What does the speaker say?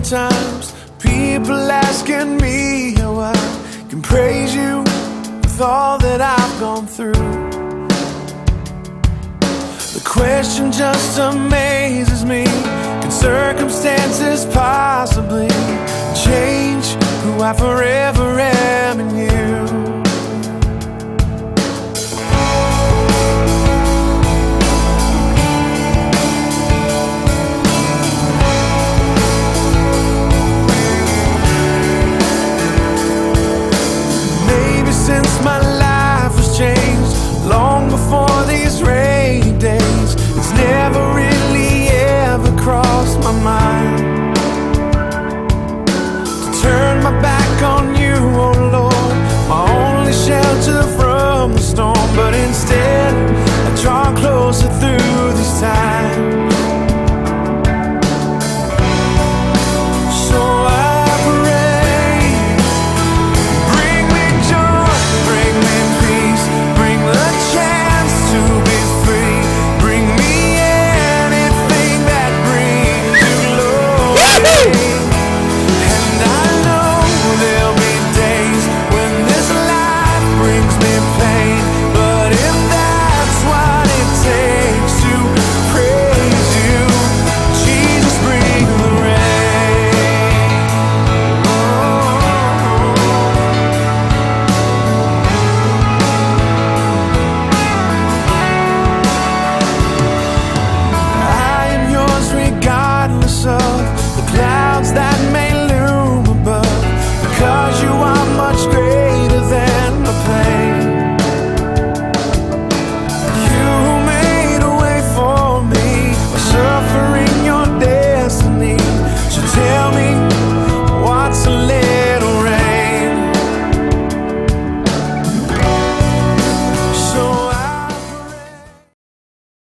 Sometimes people asking me how I can praise you with all that I've gone through. The question just amazes me. Can circumstances possibly change who I forever am in you? Since my life has changed, long before these rainy days, it's never really ever crossed my mind to turn my back on you, oh Lord, my only shelter from the storm. But instead, I draw closer through these times.